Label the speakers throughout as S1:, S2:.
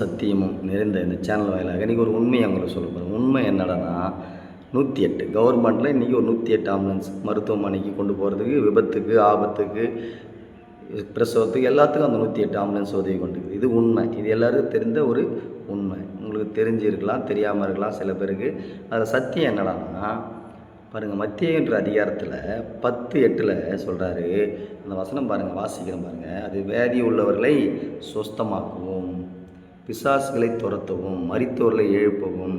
S1: சத்தியமும் நிறைந்த இந்த சேனல் வாயிலாக இன்றைக்கி ஒரு உண்மையை அவங்களுக்கு சொல்ல போகிறேன். உண்மை என்னடான்னா 108 கவர்மெண்ட்டில் இன்றைக்கி ஒரு 108 ஆம்புலன்ஸ் மருத்துவமனைக்கு கொண்டு போகிறதுக்கு, விபத்துக்கு, ஆபத்துக்கு, பிரசவத்துக்கு எல்லாத்துக்கும் அந்த 108 ஆம்புலன்ஸ் உதவி கொண்டுருக்கு. இது உண்மை. இது எல்லோருக்கும் தெரிந்த ஒரு உண்மை. உங்களுக்கு தெரிஞ்சிருக்கலாம், தெரியாமல் இருக்கலாம் சில பேருக்கு. அதில் சத்தியம் என்னடான்னா பாருங்கள், மத்தியன்ற அதிகாரத்தில் 10:8 சொல்கிறாரு. அந்த வசனம் பாருங்கள், வாசிக்கிறேன் பாருங்கள். அது வியாதி உள்ளவர்களை சொஸ்தமாக்கவும், பிசாசுகளை துரத்தவும், மரித்தோர்களை எழுப்பவும்,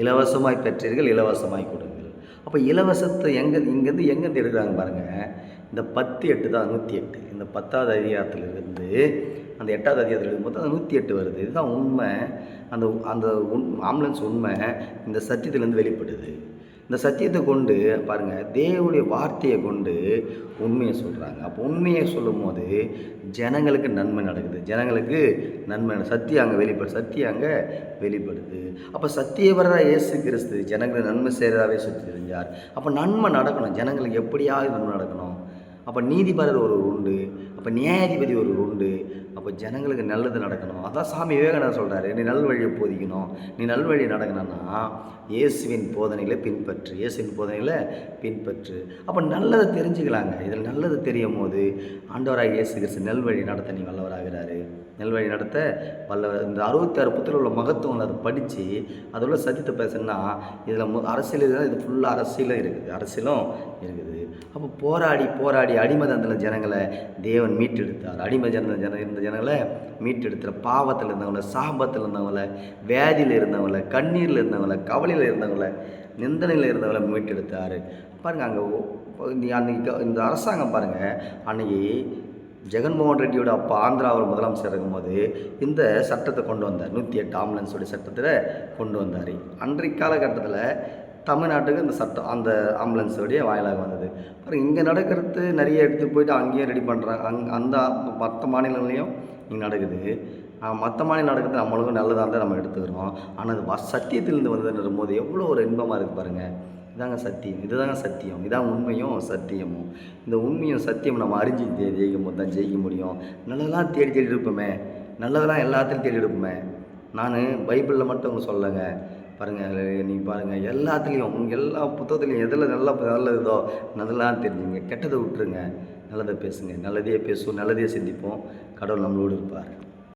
S1: இலவசமாய் பெற்றீர்கள், இலவசமாய் கொடுங்கள். அப்போ இலவசத்தை இங்கேருந்து எங்கேருந்து எடுக்கிறாங்க பாருங்கள். இந்த 10:8 தான் 108. இந்த 10வது அதிகாரத்திலிருந்து அந்த 8வது அதிகாரத்தில் இருக்கும்போது அந்த 108 வருது. இதுதான் உண்மை. அந்த அந்த ஆம்புலன்ஸ் உண்மை இந்த சத்தியத்திலேருந்து வெளிப்படுது. இந்த சத்தியத்தை கொண்டு பாருங்கள், தேவனுடைய வார்த்தையை கொண்டு உண்மையை சொல்கிறாங்க. அப்போ உண்மையை சொல்லும் போது ஜனங்களுக்கு நன்மை நடக்குது. ஜனங்களுக்கு நன்மை சத்தியம் அங்கே வெளிப்படுது. அப்போ சத்தியவராக இயேசு கிறிஸ்து ஜனங்களுக்கு நன்மை செய்கிறதாவே சுற்றி தெரிஞ்சார். அப்போ நன்மை நடக்கணும். ஜனங்களுக்கு எப்படியாவது நன்மை நடக்கணும். அப்போ நீதிபரர் ஒரு உண்டு, அப்போ நியாயாதிபதி ஒரு உண்டு. அப்போ ஜனங்களுக்கு நல்லது நடக்கணும். அதான் சாமி விவேகானந்தர் சொல்கிறாரு, நீ நல்வழியை போதிக்கணும், நீ நல்வழி நடக்கணும்னா இயேசுவின் போதனைகளை பின்பற்று. அப்போ நல்லதை தெரிஞ்சுக்கலாங்க. இதில் நல்லது தெரியும் போது ஆண்டவராக இயேசு கிறிஸ்து நல்வழி நடத்த நீ வல்லவராகிறாரு. நல்வழி நடத்த வல்லவர். இந்த 66 புத்தகத்தில் உள்ள மகத்துவம் அதை படித்து அதில் சத்தியத்தை பேசுனா இதில் அரசியல் இதுதான். இது ஃபுல்லாக அரசியலும் இருக்குது. அப்போ போராடி அடிமதத்தில் ஜனங்களை தேவன் மீட்டெடுத்தார். இருந்த ஜனங்களை மீட்டெடுத்தார். பாவத்தில் இருந்தவங்கள, சாபத்தில் இருந்தவங்கள, வியாதியில் இருந்தவங்கள, கண்ணீரில் இருந்தவங்கள, கவலையில் இருந்தவங்கள, நிந்தனையில் இருந்தவங்கள மீட்டெடுத்தார். பாருங்கள், அன்றைக்கி இந்த அரசாங்கம் பாருங்கள், அன்றைக்கி ஜெகன்மோகன் ரெட்டியோட அப்பா ஆந்திராவில் முதலமைச்சர் இருக்கும்போது இந்த சட்டத்தை கொண்டு வந்தார். 108 ஆம்புலன்ஸோடைய சட்டத்தில் கொண்டு வந்தார். அன்றைக்கு காலகட்டத்தில் தமிழ்நாட்டுக்கு இந்த சட்டம் அந்த ஆம்புலன்ஸோடைய வாயிலாக வந்தது. பாருங்கள், இங்கே நடக்கிறது நிறைய எடுத்துகிட்டு போயிட்டு அங்கேயும் ரெடி பண்ணுறாங்க. அந்த மற்ற மாநிலங்களையும் இங்கே நடக்குது. மற்ற மாநிலம் நடக்கிறது நம்மளுக்கும் நல்லதாக இருந்தால் நம்ம எடுத்துக்கிறோம். ஆனால் அது சத்தியத்திலேருந்து வந்ததுன்ற போது எவ்வளோ ஒரு இன்பமாக இருக்குது பாருங்கள். இதுதாங்க சத்தியம். இதான் உண்மையும் சத்தியமும். இந்த உண்மையும் சத்தியம் நம்ம அறிஞ்சு ஜெயிக்கும் போது தான் ஜெயிக்க முடியும். நல்லதெல்லாம் தேடி இருப்போமே, நல்லதெல்லாம் எல்லாத்தையும் தேடி எடுப்போமே. நான் பைபிளில் மட்டும் உங்களுக்கு சொல்லலைங்க. பாருங்கள், நீங்கள் பாருங்கள், எல்லாத்துலேயும் எல்லா புத்தகத்துலேயும் எதில் நல்லதோ நல்லதெல்லாம் தெரிஞ்சுங்க. கெட்டதை விட்டுருங்க, நல்லதை பேசுங்க. நல்லதே பேசுவோம், நல்லதே சிந்திப்போம். கடவுள் நம்மளோடு இருப்பார்.